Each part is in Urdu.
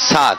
7।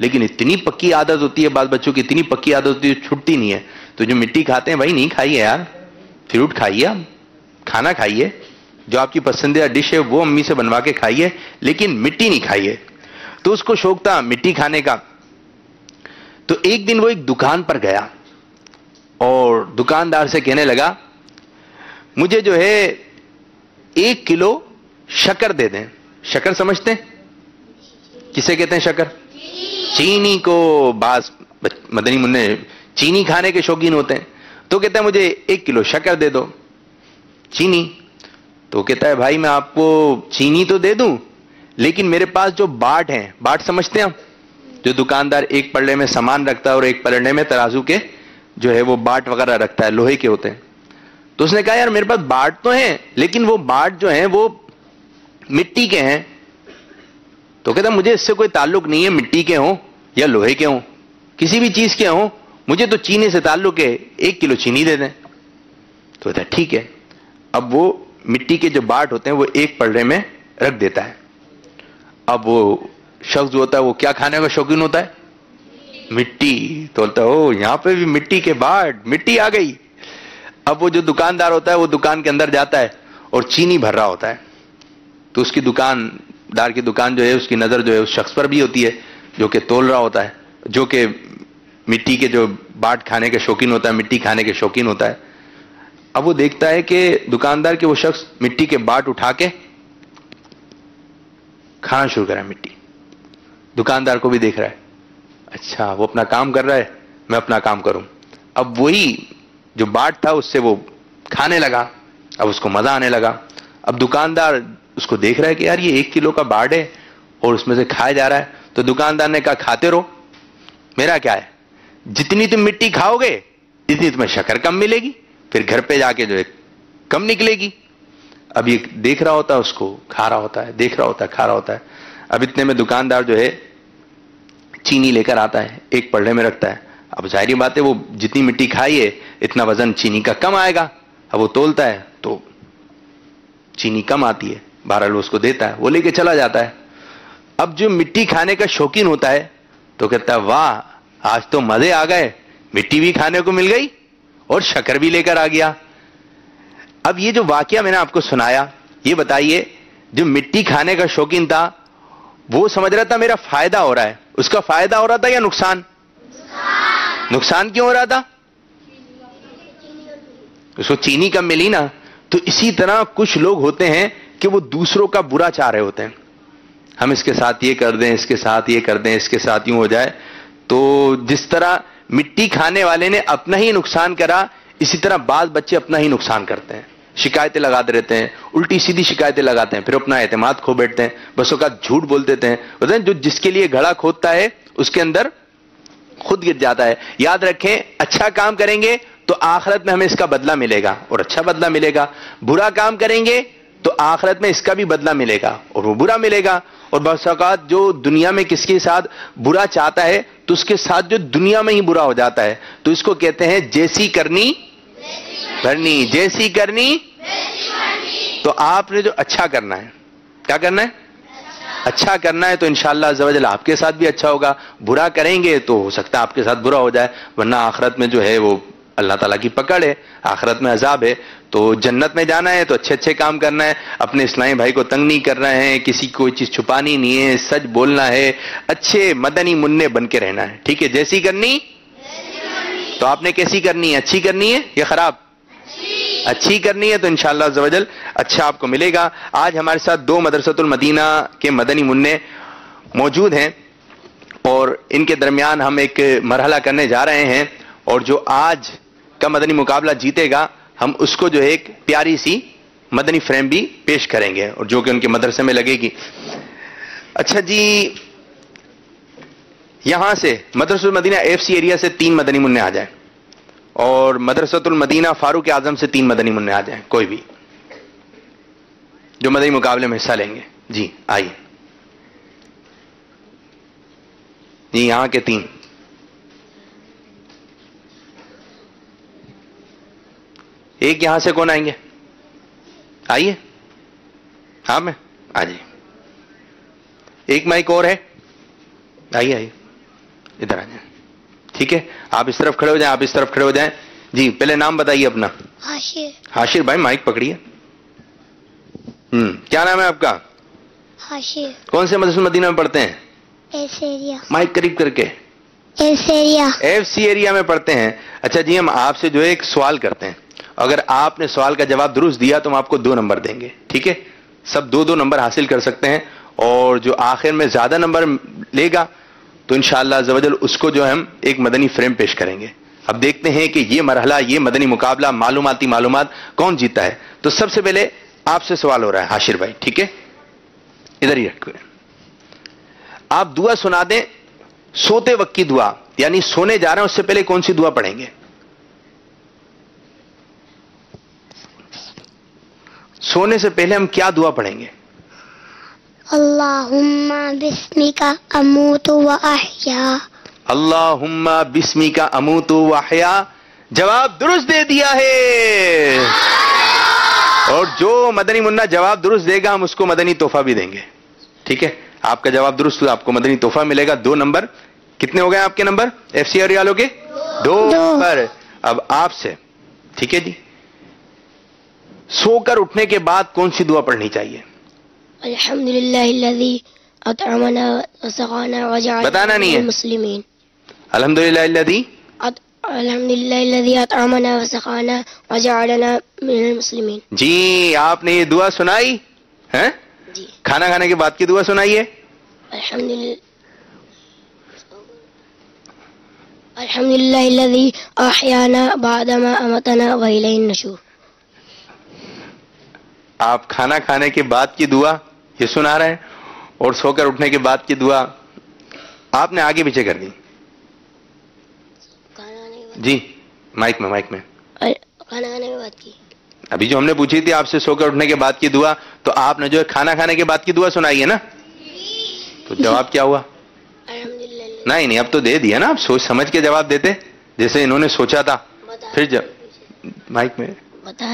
لیکن اتنی پکی عادت ہوتی ہے بعض بچوں کی، اتنی پکی عادت ہوتی ہے چھٹتی نہیں ہے. تو جو مٹی کھاتے ہیں بھائی نہیں کھائیے یار، فروٹ کھائیے، کھانا کھائیے، جو آپ کی پسندیدہ ڈش ہے وہ امی سے بنوا کے کھائیے، لیکن مٹی نہیں کھائیے. تو اس کو شوق تھا مٹی کھانے کا. تو ایک دن وہ ایک دکان پر گیا اور دکاندار سے کہنے لگا مجھے جو ہے 1 کلو شکر دے دیں. شکر سمجھتے ہیں کسے کہتے ہیں؟ شکر، چینی کو. بعض مدنی منع چینی کھانے کے شوقین ہوتے ہیں، تو کہتا ہے مجھے 1 کلو شکر دے دو، چینی. تو کہتا ہے بھائی میں آپ کو چینی تو دے دوں، لیکن میرے پاس جو باٹ ہیں، باٹ سمجھتے ہیں جو دکاندار ایک پلڑے میں سامان رکھتا ہے اور ایک پلڑے میں ترازو کے جو ہے وہ باٹ وغیرہ رکھتا ہے، لوہے کے ہوتے ہیں. تو اس نے کہا یار میرے پاس باٹ تو ہیں لیکن وہ باٹ جو ہیں وہ مٹی کے ہیں. تو کہتا مجھے اس سے کوئی تعلق نہیں ہے، مٹی کے ہوں یا لوہے کے ہوں، کسی بھی چیز کے ہوں، مجھے تو چینی سے تعلق ہے، 1 کلو چینی دے دیں. تو کہتا ٹھیک ہے. اب وہ مٹی کے جو باٹ ہوتے ہیں وہ ایک پلڑے میں رکھ دیتا ہے. اب وہ شخص جو ہوتا ہے وہ کیا کھانے کا شوقین ہوتا ہے؟ مٹی. تو بولتا ہے او یہاں پہ بھی مٹی کے باٹ، مٹی آ گئی. اب وہ جو دکاندار ہوتا ہے وہ دکان کے اندر جاتا ہے اور چینی بھر رہا ہوتا ہے. تو اس کی دکاندار کی دکان جو ہے اس کی نظر جو ہے اس شخص پر بھی ہوتی ہے جو کہ تول رہا ہوتا ہے، جو کہ مٹی کے جو باٹ کھانے کے شوقین ہوتا ہے، مٹی کھانے کے شوقین ہوتا ہے. اب وہ دیکھتا ہے کہ دکاندار کے وہ شخص مٹی کے باٹ اٹھا کے کھانا شروع کرا ہے مٹی. دکاندار کو بھی دیکھ رہا ہے، اچھا وہ اپنا کام کر رہا ہے، میں اپنا کام کروں. اب وہی جو باٹ تھا اس سے وہ کھانے لگا. اب اس کو مزہ آنے لگا. اب دکاندار اس کو دیکھ رہا ہے کہ یار یہ 1 کلو کا باٹ ہے اور اس میں سے کھایا جا رہا ہے. تو دکاندار نے کہا کھاتے رہو، میرا کیا ہے، جتنی تم مٹی کھاؤ گے اتنی تمہیں شکر کم ملے گی، پھر گھر پہ جا کے جو ہے کم نکلے گی. اب یہ دیکھ رہا ہوتا ہے اس کو، کھا رہا ہوتا ہے، دیکھ رہا ہوتا ہے، کھا رہا ہوتا ہے. اب اتنے میں دکاندار جو ہے چینی لے کر آتا ہے، ایک پلڑے میں رکھتا ہے. اب ظاہری بات ہے وہ جتنی مٹی کھائی ہے اتنا وزن چینی کا کم آئے گا. اب وہ تولتا ہے تو چینی کم آتی ہے، بہرحال اس کو دیتا ہے، وہ لے کے چلا جاتا ہے. اب جو مٹی کھانے کا شوقین ہوتا ہے تو کہتا ہے واہ آج تو مزے آ گئے، مٹی بھی کھانے کو مل گئی اور شکر بھی لے کر آ گیا. اب یہ جو واقعہ میں نے آپ کو سنایا، یہ بتائیے جو مٹی کھانے کا شوقین تھا وہ سمجھ رہا تھا میرا فائدہ ہو رہا ہے، اس کا فائدہ ہو رہا تھا یا نقصان؟ نقصان کیوں ہو رہا تھا؟ اس کو چینی کم ملی نا. تو اسی طرح کچھ لوگ ہوتے ہیں کہ وہ دوسروں کا برا چاہ رہے ہوتے ہیں، ہم اس کے ساتھ یہ کر دیں، اس کے ساتھ یہ کر دیں، اس کے ساتھ یوں ہو جائے. تو جس طرح مٹی کھانے والے نے اپنا ہی نقصان کرا، اسی طرح بعض بچے اپنا ہی نقصان کرتے ہیں، شکایتیں لگاتے رہتے ہیں، الٹی سیدھی شکایتیں لگاتے ہیں، پھر اپنا اعتماد کھو بیٹھتے ہیں، بس اوقات جھوٹ بول دیتے ہیں. جو جس کے لیے گھڑا کھودتا ہے اس کے اندر خود گر جاتا ہے. یاد رکھیں اچھا کام کریں گے تو آخرت میں ہمیں اس کا بدلہ ملے گا اور اچھا بدلہ ملے گا، برا کام کریں گے تو آخرت میں اس کا بھی بدلہ ملے گا اور وہ برا ملے گا. اور بعض اوقات جو دنیا میں کس کے ساتھ برا چاہتا ہے تو اس کے ساتھ جو دنیا میں ہی برا ہو جاتا ہے. تو اس کو کہتے ہیں جیسی کرنی بھرنی، جیسی کرنی. تو آپ نے جو اچھا کرنا ہے، کیا کرنا ہے؟ اچھا کرنا ہے. تو انشاءاللہ عز و جل آپ کے ساتھ بھی اچھا ہوگا. برا کریں گے تو ہو سکتا ہے آپ کے ساتھ برا ہو جائے، ورنہ آخرت میں جو ہے وہ اللہ تعالیٰ کی پکڑ ہے، آخرت میں عذاب ہے. تو جنت میں جانا ہے تو اچھے اچھے کام کرنا ہے، اپنے اسلامی بھائی کو تنگ نہیں کرنا ہے، کسی کوئی چیز چھپانی نہیں ہے، سچ بولنا ہے، اچھے مدنی منع بن کے رہنا ہے. ٹھیک ہے، جیسی کرنی. تو آپ نے کیسی کرنی ہے؟ اچھی کرنی ہے یا خراب؟ اچھی کرنی ہے. تو انشاءاللہ عز و جل اچھا آپ کو ملے گا. آج ہمارے ساتھ 2 مدرسۃ المدینہ کے مدنی منع موجود ہیں اور ان کے درمیان ہم ایک مرحلہ کرنے جا رہے ہیں، اور جو آج کا مدنی مقابلہ جیتے گا ہم اس کو جو ہے ایک پیاری سی مدنی فریم بھی پیش کریں گے اور جو کہ ان کے مدرسے میں لگے گی. اچھا جی، یہاں سے مدرسۃ المدینہ AFC ایریا سے 3 مدنی منع آ جائیں اور مدرسۃ المدینہ فاروق اعظم سے 3 مدنی منع آ جائیں، کوئی بھی جو مدنی مقابلے میں حصہ لیں گے. جی آئیے جی، یہاں کے 3. ایک یہاں سے کون آئیں گے؟ آئیے. ہاں میں آ جی. ایک مائک اور ہے، آئیے آئیے. ادھر آ جائیں. ٹھیک ہے, آپ اس طرف کھڑے ہو جائیں, آپ اس طرف کھڑے ہو جائیں. جی پہلے نام بتائیے اپنا. حاشر. حاشر بھائی مائک پکڑیے. کیا نام ہے آپ کا؟ حاشر. کون سے مدرسہ مدینہ میں پڑھتے ہیں؟ S area. مائک قریب کر کے. S area. F C area میں پڑھتے ہیں. اچھا جی, ہم آپ سے جو ہے ایک سوال کرتے ہیں, اگر آپ نے سوال کا جواب درست دیا تو ہم آپ کو 2 نمبر دیں گے. ٹھیک ہے, سب 2 نمبر حاصل کر سکتے ہیں, اور جو آخر میں زیادہ نمبر لے گا تو انشاءاللہ عز و جل اس کو جو ہم ایک مدنی فریم پیش کریں گے. اب دیکھتے ہیں کہ یہ مرحلہ, یہ مدنی مقابلہ معلوماتی معلومات کون جیتا ہے. تو سب سے پہلے آپ سے سوال ہو رہا ہے حاشر بھائی. ٹھیک ہے, ادھر ہی رکھو. آپ دعا سنا دیں, سوتے وقت کی دعا, یعنی سونے جا رہے ہیں اس سے پہلے کون سی دعا پڑھیں گے؟ سونے سے پہلے ہم کیا دعا پڑھیں گے؟ اللہم بسمک اموت و احیا. اللہم بسمک اموت و احیا. جواب درست دے دیا ہے, اور جو مدنی منا جواب درست دے گا ہم اس کو مدنی تحفہ بھی دیں گے. ٹھیک ہے, آپ کا جواب درست ہوا آپ کو مدنی تحفہ ملے گا. 2 نمبر. کتنے ہو گئے آپ کے نمبر ایف سی ایریا والوں کے؟ 2 نمبر. اب آپ سے, ٹھیک ہے جی, سو کر اٹھنے کے بعد کون سی دعا پڑھنی چاہیے؟ الحمدللہ الذی اطعمنا وسقانا وجعلنا من المسلمین. الحمدللہ الذی الحمدللہ الذی اطعمنا وسقانا وجعلنا من المسلمین. جی آپ نے یہ دعا سنائی ہے؟ جی. کھانا کھانے کے بعد کی دعا سنائیے. الحمدللہ الذی احیانا بعدما اماتنا والیہ النشور. آپ کھانا کھانے کے بعد کی دعا یہ سنا رہے ہیں, اور سو کر اٹھنے کے بعد کی دعا آپ نے آگے پیچھے کر دی. جی مائک میں کھانا کھانے کے بعد کی ابھی جو ہم نے پوچھی تھی آپ سے سو کر اٹھنے کے بعد کی دعا, تو آپ نے جو ہے کھانا کھانے کے بعد کی دعا سنائی ہے نا, تو جواب کیا ہوا؟ نہیں اب تو دے دیا نا, آپ سوچ سمجھ کے جواب دیتے جیسے انہوں نے سوچا تھا. پھر جب مائک میں بتا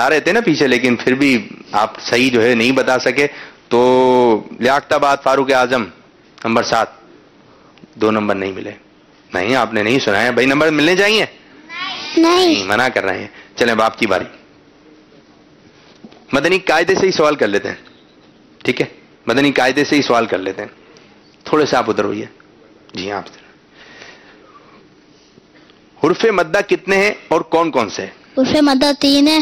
رہے تھے نا پیچھے, لیکن پھر بھی آپ صحیح جو ہے نہیں بتا سکے. تو لیاقت آباد فاروق اعظم نمبر 7, 2 نمبر نہیں ملے. نہیں آپ نے نہیں سنا ہے بھائی, نمبر ملنے چاہیے. نہیں منع کر رہے ہیں. چلیں اب آپ کی باری. مدنی قاعدے سے ہی سوال کر لیتے ہیں. ٹھیک ہے, مدنی قاعدے سے ہی سوال کر لیتے ہیں. تھوڑے سے آپ ادھر ہوئیے. جی آپ حرف مدہ کتنے ہیں اور کون کون سے؟ حرف مدہ 3 ہے,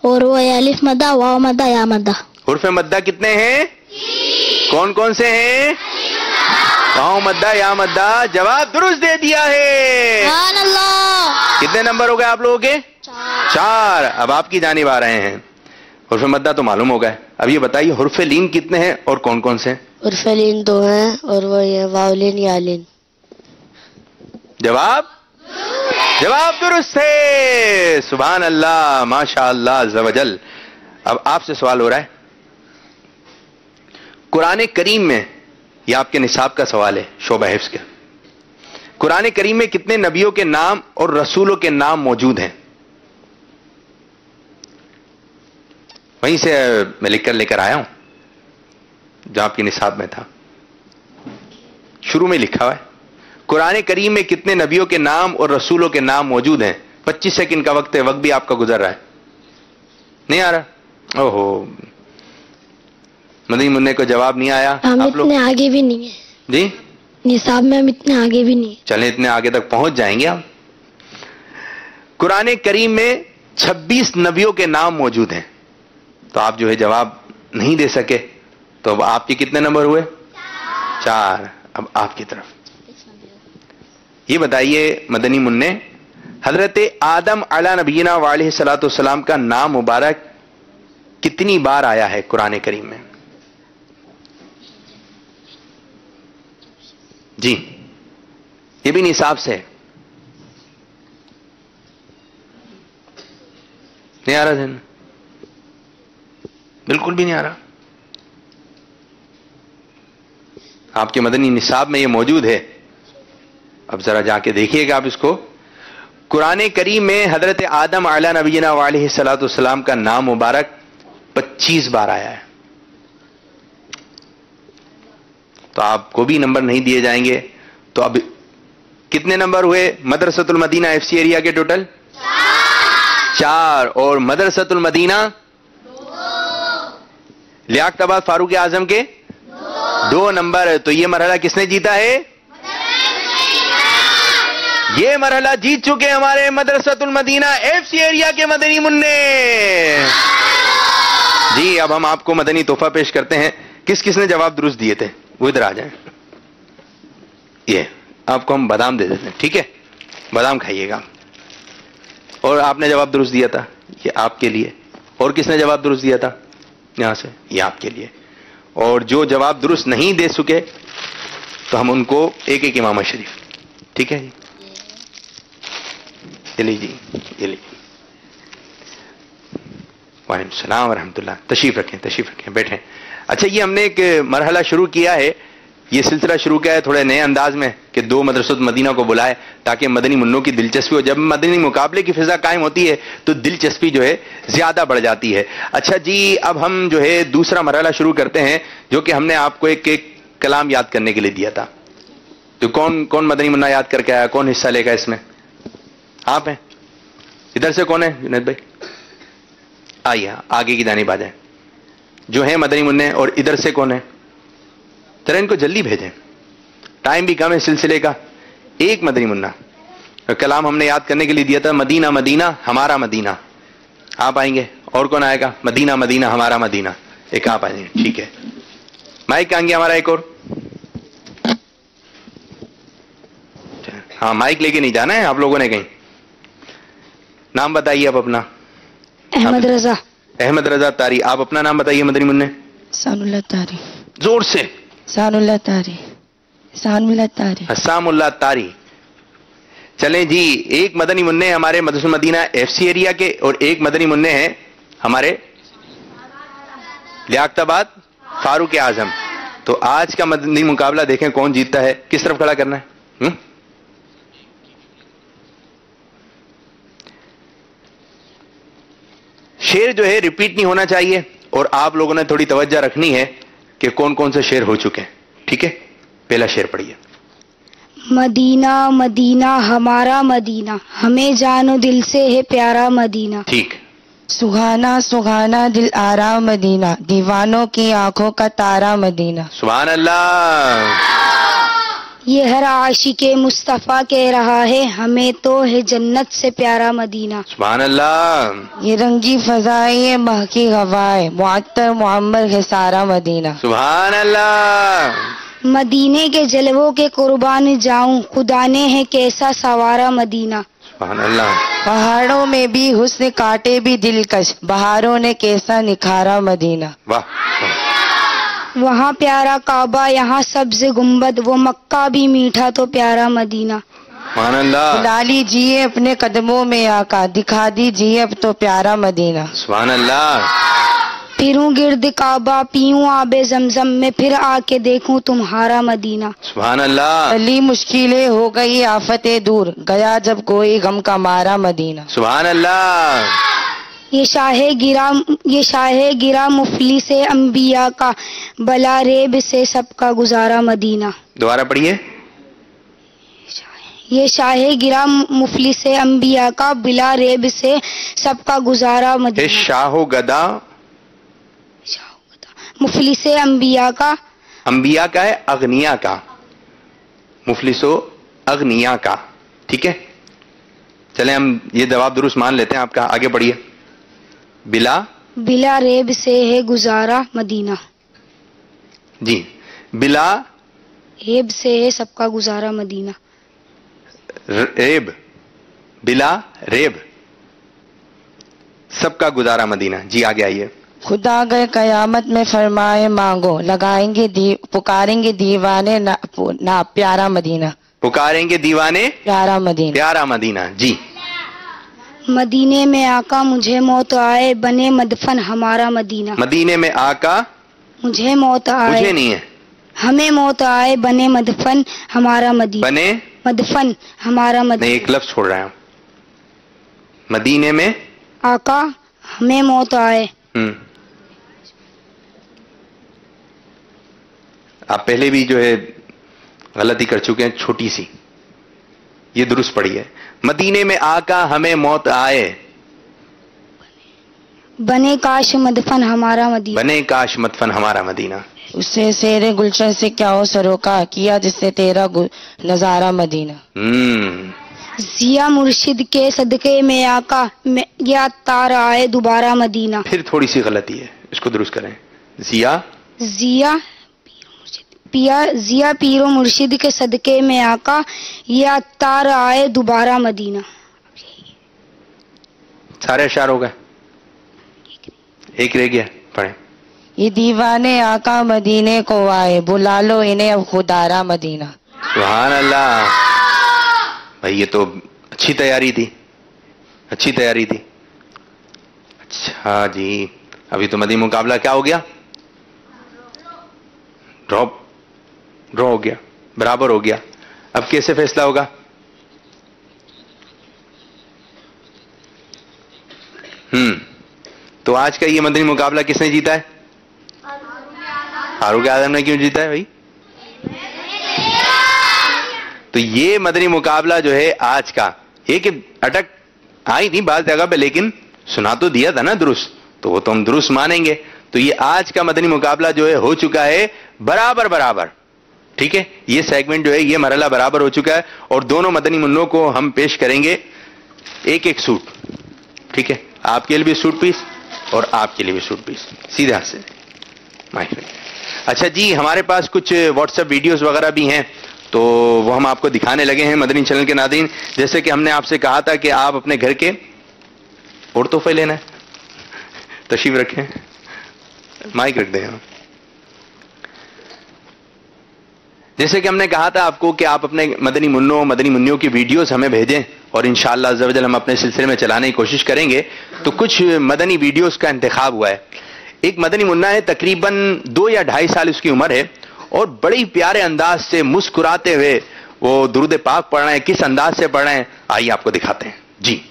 اور وہ الف مدہ, واو مدہ, یا مدہ. حرف مدہ کتنے ہیں؟ کون کون سے ہیں؟ واو مدہ, یا مدہ. جواب درست دے دیا ہے. سبحان اللہ. کتنے نمبر ہو گئے آپ لوگوں کے؟ 4. اب آپ کی جانب آ رہے ہیں. حرف مدہ تو معلوم ہو گئے. اب یہ بتائیے حرف لین کتنے ہیں اور کون کون سے؟ حرف لین 2 ہیں, اور وہ واو لین, یا لین. جواب درست ہے. سبحان اللہ, ماشاء اللہ عز و جل. اب آپ سے سوال ہو رہا ہے, قرآن کریم میں, یہ آپ کے نصاب کا سوال ہے شعبہ حفظ کے, قرآن کریم میں کتنے نبیوں کے نام اور رسولوں کے نام موجود ہیں؟ وہیں سے میں لکھ کر آیا ہوں جہاں آپ کے نصاب میں تھا, شروع میں لکھا ہوا ہے. قرآن کریم میں کتنے نبیوں کے نام اور رسولوں کے نام موجود ہیں؟ 25 سیکنڈ کا وقت ہے, وقت بھی آپ کا گزر رہا ہے. نہیں آ رہا؟ اوہو, مدنی منع کو جواب نہیں آیا. ہم اتنے آگے بھی نہیں ہیں جی, نصاب میں ہم اتنے آگے بھی نہیں. چلیں اتنے آگے تک پہنچ جائیں گے آپ. قرآن کریم میں 26 نبیوں کے نام موجود ہیں, تو آپ جو ہے جواب نہیں دے سکے, تو اب آپ کے کتنے نمبر ہوئے؟ 4. اب آپ کی طرف یہ بتائیے مدنی منع, حضرت آدم علی نبینا وعلیہ الصلوۃ والسلام کا نام مبارک کتنی بار آیا ہے قرآن کریم میں؟ جی یہ بھی نصاب سے ہے. نہیں آ رہا ذہن؟ بالکل بھی نہیں آ رہا. آپ کے مدنی نصاب میں یہ موجود ہے, اب ذرا جا کے دیکھیے گا آپ اس کو. قرآن کریم میں حضرت آدم علی نبینا وعلیہ الصلوۃ والسلام کا نام مبارک 25 بار آیا ہے. تو آپ کو بھی نمبر نہیں دیے جائیں گے, تو اب کتنے نمبر ہوئے مدرسۃ المدینہ ایف سی ایریا کے ٹوٹل؟ 4. اور مدرسۃ المدینہ لیاقت آباد فاروق اعظم کے 2 نمبر. تو یہ مرحلہ کس نے جیتا ہے؟ یہ مرحلہ جیت چکے ہمارے مدرسۃ المدینہ ایف سی ایریا کے مدنی منع. جی اب ہم آپ کو مدنی تحفہ پیش کرتے ہیں. کس کس نے جواب درست دیے تھے وہ ادھر آ جائیں. یہ آپ کو ہم بادام دے دیتے ہیں, ٹھیک ہے, بادام کھائیے گا. اور آپ نے جواب درست دیا تھا, یہ آپ کے لیے. اور کس نے جواب درست دیا تھا یہاں سے؟ یہ آپ کے لیے. اور جو جواب درست نہیں دے سکے تو ہم ان کو ایک ایک امامہ شریف, ٹھیک ہے جی. یہ لیجیے, یہ لیجیے. وعلیکم السلام ورحمۃ اللہ. تشریف رکھیں, بیٹھیں. اچھا, یہ ہم نے ایک مرحلہ شروع کیا ہے, یہ سلسلہ شروع کیا ہے تھوڑے نئے انداز میں کہ 2 مدرسۃ مدینہ کو بلائے تاکہ مدنی منوں کی دلچسپی ہو. جب مدنی مقابلے کی فضا قائم ہوتی ہے تو دلچسپی جو ہے زیادہ بڑھ جاتی ہے. اچھا جی, اب ہم جو ہے دوسرا مرحلہ شروع کرتے ہیں جو کہ ہم نے آپ کو ایک کلام یاد کرنے کے لیے دیا تھا. تو کون مدنی منا یاد کر کے آیا؟ کون حصہ لے گا اس میں؟ آپ ہیں. ادھر سے کون ہے جنید بھائی؟ آئیے آگے کی جانب آ جائیں جو ہیں مدنی منع. اور ادھر سے کون ہے؟ ذرا ان کو جلدی بھیجیں, ٹائم بھی کم ہے سلسلے کا. ایک مدنی منا کلام ہم نے یاد کرنے کے لیے دیا تھا, مدینہ مدینہ ہمارا مدینہ. آپ آئیں گے. اور کون آئے گا؟ مدینہ مدینہ ہمارا مدینہ. ایک آپ آئیں گے, ٹھیک ہے. مائک آئیں گے ہمارا ایک اور. ہاں مائک لے کے نہیں جانا ہے آپ لوگوں نے کہیں. نام بتائیے آپ اپنا. احمد رضا. احمد رضا تاری. آپ اپنا نام بتائیے مدنی منع. حسان اللہ تاری. زور سے. حسان اللہ تاری. حسان اللہ تاری. حسام اللہ تاری. چلیں جی, ایک مدنی منع ہمارے مدرسۃ المدینہ ایف سی ایریا کے اور ایک مدنی منع ہے ہمارے لیاقت آباد فاروق اعظم. تو آج کا مدنی مقابلہ دیکھیں کون جیتتا ہے. کس طرف کھڑا کرنا ہے؟ شعر جو ہے ریپیٹ نہیں ہونا چاہیے اور آپ لوگوں نے تھوڑی توجہ رکھنی ہے کہ کون کون سے شعر ہو چکے ہیں, ٹھیک ہے. پہلا شعر پڑھیے. مدینہ مدینہ ہمارا مدینہ, ہمیں جان و دل سے ہے پیارا مدینہ. ٹھیک. سہانا سہانا دل آرا مدینہ, دیوانوں کی آنکھوں کا تارا مدینہ. سبحان اللہ. یہ ہر عاشق مصطفیٰ کہہ رہا ہے, ہمیں تو ہے جنت سے پیارا مدینہ. سبحان اللہ. یہ رنگی فضائے مہکی ہوائے, معطر معمر ہے سارا مدینہ. سبحان اللہ. مدینے کے جلووں کے قربان جاؤں, خدا نے ہے کیسا سوارا مدینہ. سبحان اللہ. پہاڑوں میں بھی حسن کاٹے بھی دلکش, بہاروں نے کیسا نکھارا مدینہ. واہ. وہاں پیارا کعبہ یہاں سبز گنبد, وہ مکہ بھی میٹھا تو پیارا مدینہ. سبحان اللہ. بلا لیجیے اپنے قدموں میں آقا, دکھا دیجیے اب تو پیارا مدینہ. سبحان اللہ. پھروں گرد کعبہ پیوں آب زمزم میں, پھر آ کے دیکھوں تمہارا مدینہ. سبحان اللہ. علی مشکلیں ہو گئی آفتیں دور, گیا جب کوئی غم کا مارا مدینہ. سبحان اللہ. یہ شاہ گرا مفلس انبیاء کا, بلا ریب سے سب کا گزارا مدینہ. دوبارہ پڑھیے. یہ شاہ گرا مفلس انبیاء کا, بلا ریب سے سب کا گزارا مدینہ. شاہ و گدا مفلس انبیاء کا, انبیاء کا ہے, اغنیا کا. مفلس و اغنیا کا, ٹھیک ہے. چلیں ہم یہ جواب درست مان لیتے ہیں آپ کا. آگے پڑھیے. بلا ریب سے ہے گزارا مدینہ. جی, بلا ریب سے ہے سب کا گزارا مدینہ. ریب, بلا ریب سب کا گزارا مدینہ. جی آگے آئیے. خدا گئے قیامت میں فرمائے مانگو, لگائیں گے پکاریں گے دیوانے نا پیارا مدینہ. پکاریں گے دیوانے پیارا مدینہ. پیارا مدینہ. جی. مدینے میں آقا مجھے موت آئے, بنے مدفن ہمارا مدینہ. مدینے میں آقا مجھے موت آئے, مجھے نہیں ہے, ہمیں موت آئے, بنے مدفن ہمارا مدینہ. بنے مدفن ہمارا مدینہ. نہیں, ایک لفظ چھوڑ رہا ہوں. مدینے میں آقا ہمیں موت آئے. آپ پہلے بھی جو ہے غلطی کر چکے ہیں چھوٹی سی, یہ درست پڑھی ہے. مدینے میں آقا ہمیں موت آئے, بنے کاش مدفن ہمارا مدینہ, بنے کاش مدفن ہمارا مدینہ. اس سے سیر گلشن سے کیا ہو سروکا, کیا جس سے تیرا نظارہ مدینہ. ضیا مرشد کے صدقے میں آقا یا تار آئے دوبارہ مدینہ. پھر تھوڑی سی غلطی ہے, اس کو درست کریں. ضیا پیر و مرشد کے صدقے میں آقا یا تار آئے دوبارہ مدینہ. سارے اشعار ہو گئے, ایک رہ گیا, پڑھیں. یہ دیوانے آقا مدینے کو آئے, بلا لو انہیں اب خدارہ مدینہ. سبحان اللہ بھائی, یہ تو اچھی تیاری تھی, اچھی تیاری تھی. اچھا جی, ابھی تو مدنی مقابلہ کیا ہو گیا؟ ڈرا ہو گیا, برابر ہو گیا. اب کیسے فیصلہ ہوگا؟ تو آج کا یہ مدنی مقابلہ کس نے جیتا ہے؟ فاروق اعظم نے. کیوں جیتا ہے بھائی؟ تو یہ مدنی مقابلہ جو ہے آج کا, یہ کہ اٹک آئی نہیں بعض جگہ پہ, لیکن سنا تو دیا تھا نا درست, تو وہ تو ہم درست مانیں گے. تو یہ آج کا مدنی مقابلہ جو ہے ہو چکا ہے برابر. ٹھیک ہے, یہ سیگمنٹ جو ہے یہ مرحلہ برابر ہو چکا ہے, اور دونوں مدنی منوں کو ہم پیش کریں گے ایک ایک سوٹ. ٹھیک ہے, آپ کے لیے بھی سوٹ پیس اور آپ کے لیے بھی سوٹ پیس, سیدھے ہاتھ سے. اچھا جی, ہمارے پاس کچھ واٹس ایپ ویڈیوز وغیرہ بھی ہیں, تو وہ ہم آپ کو دکھانے لگے ہیں مدنی چینل کے ناظرین. جیسے کہ ہم نے آپ سے کہا تھا کہ آپ اپنے گھر کے اور تحفے لینا ہے, تشریف رکھیں, مائک رکھ دیں. جیسے کہ ہم نے کہا تھا آپ کو کہ آپ اپنے مدنی منوں مدنی منیوں کی ویڈیوز ہمیں بھیجیں, اور انشاءاللہ عز و جل ہم اپنے سلسلے میں چلانے کی کوشش کریں گے. تو کچھ مدنی ویڈیوز کا انتخاب ہوا ہے. ایک مدنی منا ہے, تقریباً 2 یا 2.5 سال اس کی عمر ہے, اور بڑی پیارے انداز سے مسکراتے ہوئے وہ درود پاک پڑھ رہے ہیں. کس انداز سے پڑھ رہے ہیں آئیے آپ کو دکھاتے ہیں جی.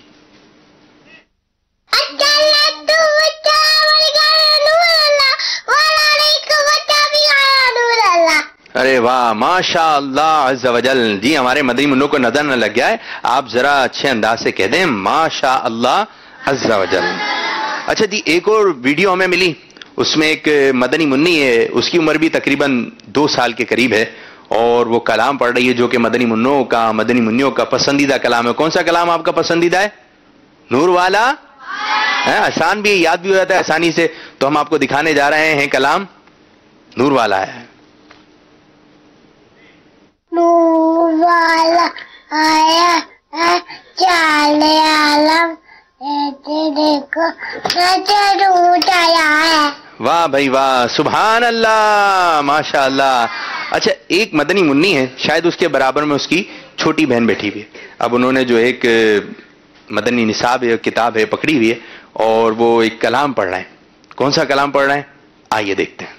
ارے واہ, ماشاء اللہ عز و جل. جی ہمارے مدنی منوں کو نظر نہ لگ گیا ہے, آپ ذرا اچھے انداز سے کہہ دیں ماشاء اللہ عز و جل. اچھا جی, ایک اور ویڈیو ہمیں ملی, اس میں ایک مدنی منی ہے, اس کی عمر بھی تقریباً 2 سال کے قریب ہے, اور وہ کلام پڑھ رہی ہے جو کہ مدنی منوں کا مدنی منیوں کا پسندیدہ کلام ہے. کون سا کلام آپ کا پسندیدہ ہے؟ نور والا. آسان بھی ہے, یاد بھی ہو جاتا ہے آسانی سے. تو ہم آپ کو دکھانے جا رہے ہیں کلام نور والا ہے. نور والا آیا ہے چال عالم, دیکھو روٹ آیا ہے. واہ بھائی واہ, سبحان اللہ, ماشاء اللہ. اچھا, ایک مدنی منی ہے, شاید اس کے برابر میں اس کی چھوٹی بہن بیٹھی ہوئی ہے. اب انہوں نے جو ایک مدنی نصاب ہے, کتاب ہے, پکڑی ہوئی ہے, اور وہ ایک کلام پڑھ رہے ہیں. کون سا کلام پڑھ رہے ہیں آئیے دیکھتے ہیں.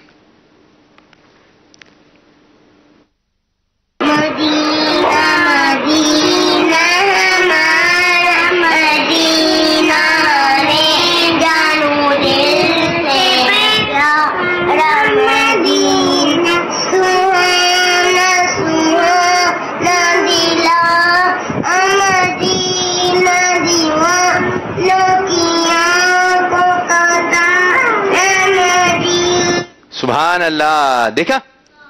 سبحان اللہ, دیکھا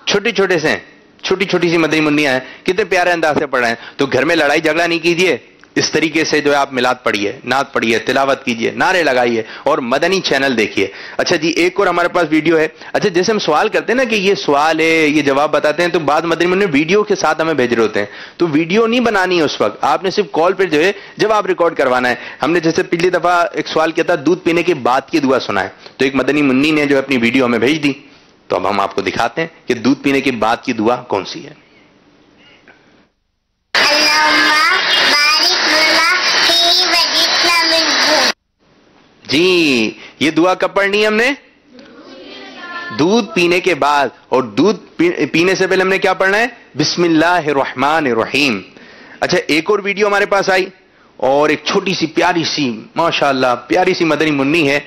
چھوٹے چھوٹے سے چھوٹی چھوٹی سی مدنی منیاں ہیں, کتنے پیارے انداز سے پڑھ رہے ہیں. تو گھر میں لڑائی جھگڑا نہیں کیجیے, اس طریقے سے جو ہے آپ میلاد پڑھیے, نعت پڑھیے, تلاوت کیجیے, نعرے لگائیے, اور مدنی چینل دیکھیے. اچھا جی, ایک اور ہمارے پاس ویڈیو ہے. اچھا, جیسے ہم سوال کرتے ہیں نا کہ یہ سوال ہے, یہ جواب بتاتے ہیں, تو بعض مدنی منی ویڈیو کے ساتھ ہمیں بھیج رہے ہوتے ہیں. تو ویڈیو نہیں بنانی ہے اس وقت, آپ نے صرف کال پہ جو ہے جواب ریکارڈ کروانا ہے. ہم نے جیسے پچھلی دفعہ ایک سوال کیا تھا, دودھ پینے کے بعد کی دعا سنائے, تو ایک مدنی منی نے جو اپنی ویڈیو ہمیں بھیج دی. تو اب ہم آپ کو دکھاتے ہیں کہ دودھ پینے کے بعد کی دعا کون سی ہے. جی, یہ دعا کب پڑھنی ہے ہم نے؟ دودھ پینے کے بعد. اور دودھ پینے سے پہلے ہم نے کیا پڑھنا ہے؟ بسم اللہ الرحمن الرحیم. اچھا, ایک اور ویڈیو ہمارے پاس آئی, اور ایک چھوٹی سی پیاری سی ماشاءاللہ پیاری سی مدنی منی ہے,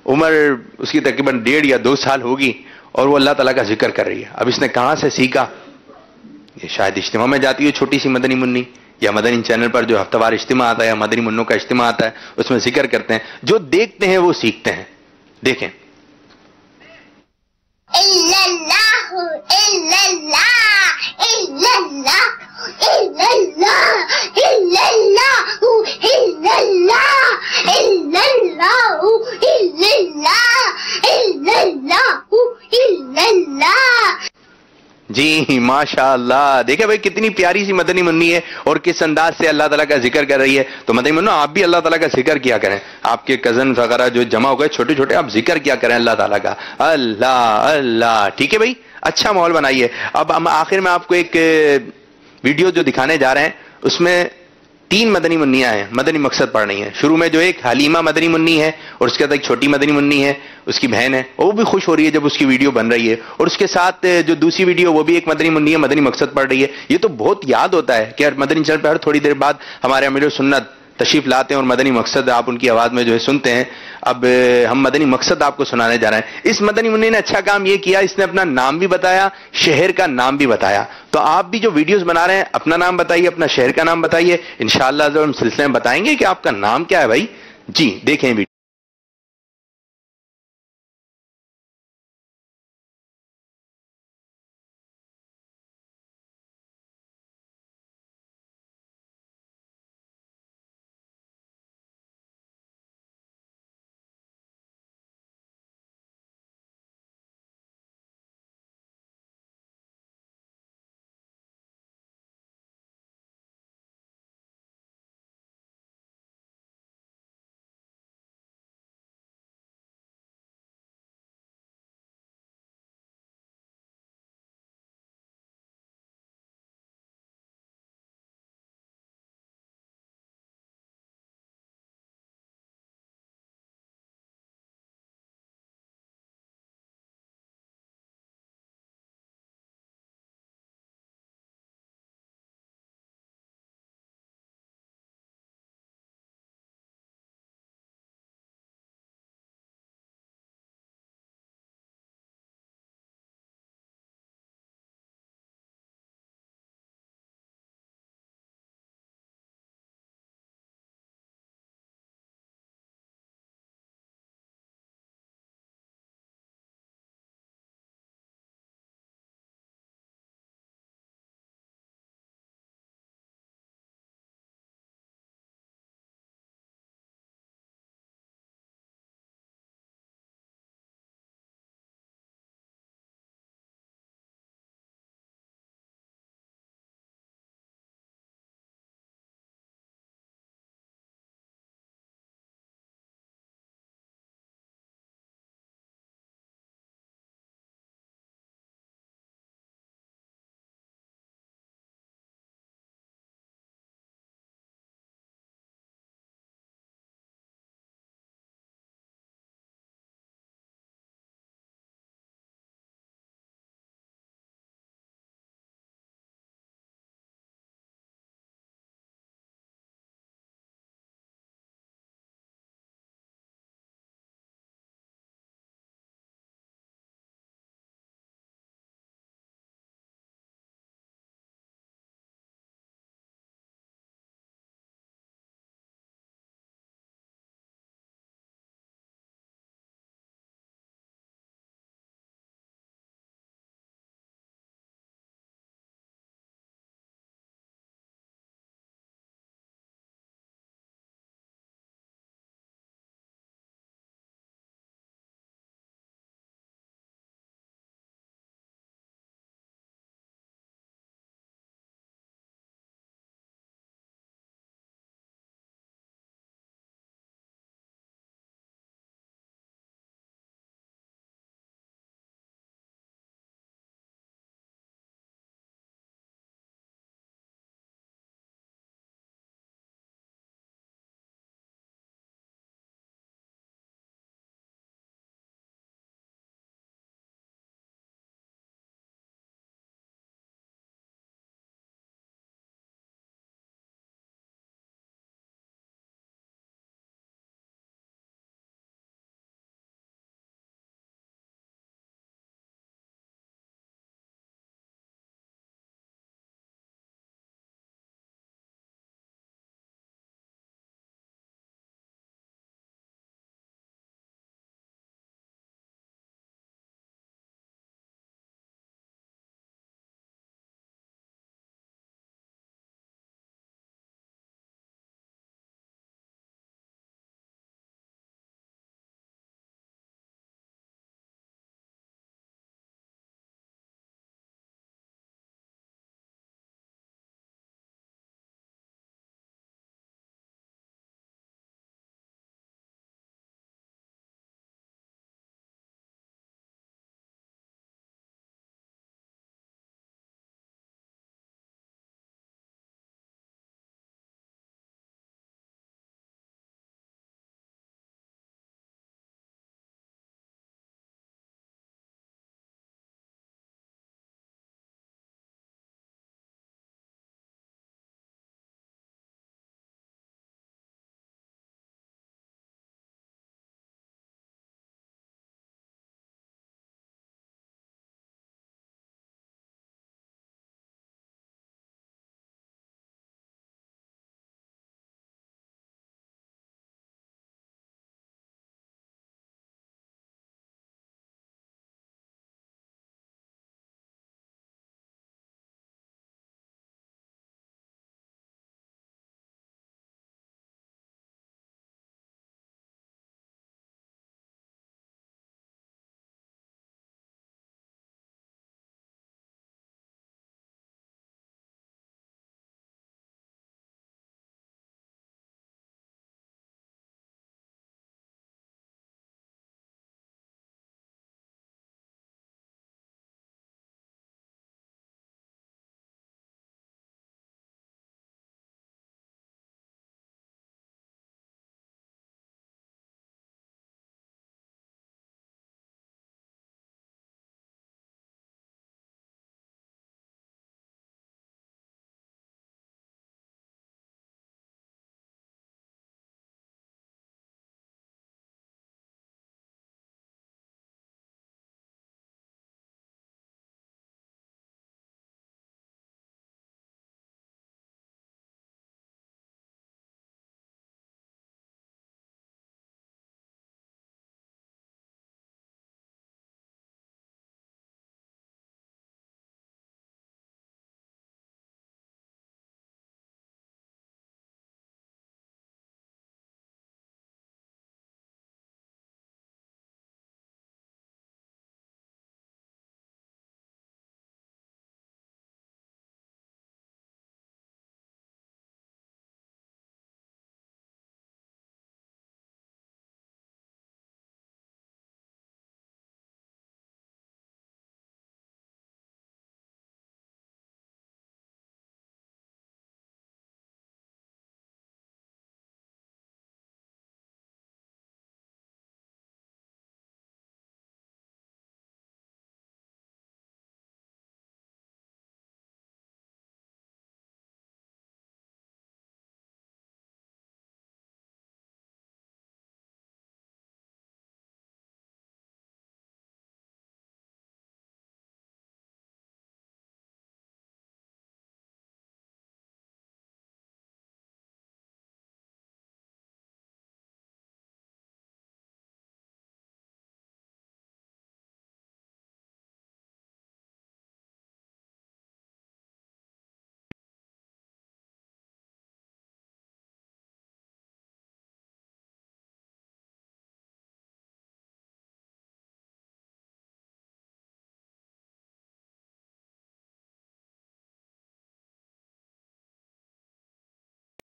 عمر اس کی تقریباً 1.5 یا 2 سال ہوگی, اور وہ اللہ تعالیٰ کا ذکر کر رہی ہے. اب اس نے کہاں سے سیکھا شاید اجتماع میں جاتی ہے چھوٹی سی مدنی منی، یا مدنی چینل پر جو ہفتہ وار اجتماع آتا ہے یا مدنی منوں کا اجتماع آتا ہے اس میں ذکر کرتے ہیں. جو دیکھتے ہیں وہ سیکھتے ہیں. دیکھیں. جی ماشاء اللہ، دیکھیں بھائی کتنی پیاری سی مدنی منی ہے اور کس انداز سے اللہ تعالیٰ کا ذکر کر رہی ہے. تو مدنی منو آپ بھی اللہ تعالیٰ کا ذکر کیا کریں. آپ کے کزن وغیرہ جو جمع ہو گئے چھوٹے چھوٹے، آپ ذکر کیا کریں اللہ تعالیٰ کا. اللہ اللہ. ٹھیک ہے بھائی، اچھا ماحول بنائیے. اب ہم آخر میں آپ کو ایک ویڈیو جو دکھانے جا رہے ہیں اس میں 3 مدنی منیاں ہیں، مدنی مقصد پڑھ رہی ہیں. شروع میں جو ایک حلیمہ مدنی منی ہے اور اس کے بعد ایک چھوٹی مدنی منی ہے، اس کی بہن ہے، وہ بھی خوش ہو رہی ہے جب اس کی ویڈیو بن رہی ہے. اور اس کے ساتھ جو دوسری ویڈیو وہ بھی ایک مدنی منی ہے، مدنی مقصد پڑھ رہی ہے. یہ تو بہت یاد ہوتا ہے کہ مدنی چینل پہ ہر تھوڑی دیر بعد ہمارے امیر سنت تشریف لاتے ہیں اور مدنی مقصد آپ ان کی آواز میں جو ہے سنتے ہیں. اب ہم مدنی مقصد آپ کو سنانے جا رہے ہیں. اس مدنی منی نے اچھا کام یہ کیا، اس نے اپنا نام بھی بتایا، شہر کا نام بھی بتایا. تو آپ بھی جو ویڈیوز بنا رہے ہیں اپنا نام بتائیے، اپنا شہر کا نام بتائیے. انشاءاللہ جو ہم سلسلے میں بتائیں گے کہ آپ کا نام کیا ہے بھائی. جی دیکھیں ویڈیو.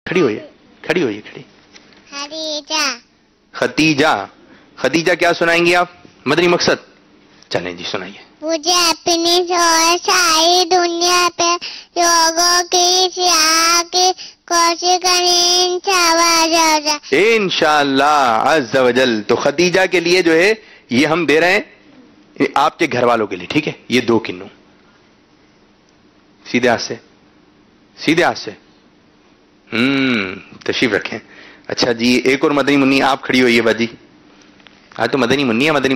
کھڑی ہوئیے، کھڑی ہوئیے، کھڑی. خدیجہ. ختیجہ. ختیجہ کیا سنائیں گی آپ؟ مدنی مقصد. چلیں جی سنائیے. مجھے اپنی ساری دنیا پہ لوگوں کی سیاح کی کوشش کرنی انشاءاللہ عز و جل. تو ختیجہ کے لیے جو ہے یہ ہم دے رہے ہیں آپ کے گھر والوں کے لیے، ٹھیک ہے؟ یہ 2 کنو سیدھے ہاتھ سے، سیدھے ہاتھ سے. تشریف رکھیں. اچھا جی ایک اور مدنی منی آپ کھڑی ہوئی ہے باجی. آج تو مدنی منی ہے، مدنی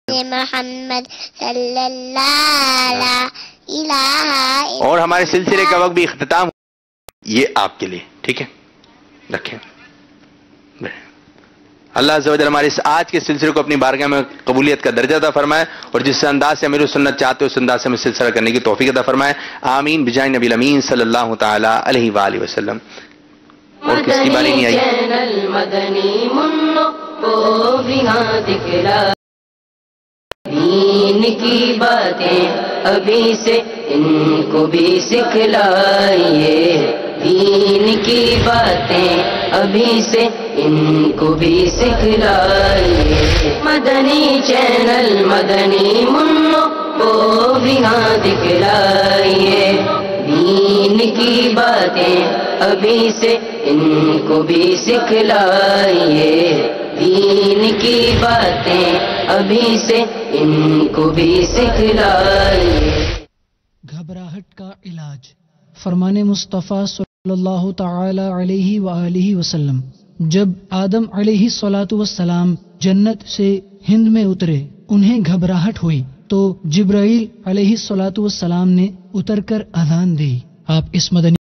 محمد صلی اللہ علیہ. اور ہمارے سلسلے کا وقت بھی اختتام. یہ آپ کے لیے ٹھیک ہے، رکھیں. اللہ عز و جل ہمارے اس آج کے سلسلے کو اپنی بارگاہ میں قبولیت کا درجہ عطا فرمائے، اور جس انداز سے امیر السنت چاہتے ہو اس انداز سے ہمیں سلسلہ کرنے کی توفیق عطا فرمائے. آمین بجائے نبی الامین صلی اللہ تعالی علیہ وآلہ وسلم. اور کس کی باری نہیں آئی؟ مدنی منو کو بھی ہاں دکھلا دین کی باتیں ابھی سے ان کو بھی سکھلائیے. دین کی باتیں ابھی سے ان کو بھی سکھلائیے. مدنی چینل مدنی منو کو بھی ہاں دکھلائیے. دین کی باتیں ابھی سے ان کو بھی سکھلائیے. دین کی باتیں ابھی سے ان کو بھی سکھلائیے. گھبراہٹ کا علاج. فرمان مصطفیٰ صلی اللہ تعالی علیہ وآلہ وسلم. جب آدم علیہ الصلاۃ والسلام جنت سے ہند میں اترے انہیں گھبراہٹ ہوئی تو جبرائیل علیہ الصلاۃ والسلام نے اتر کر اذان دی. آپ اس مدنی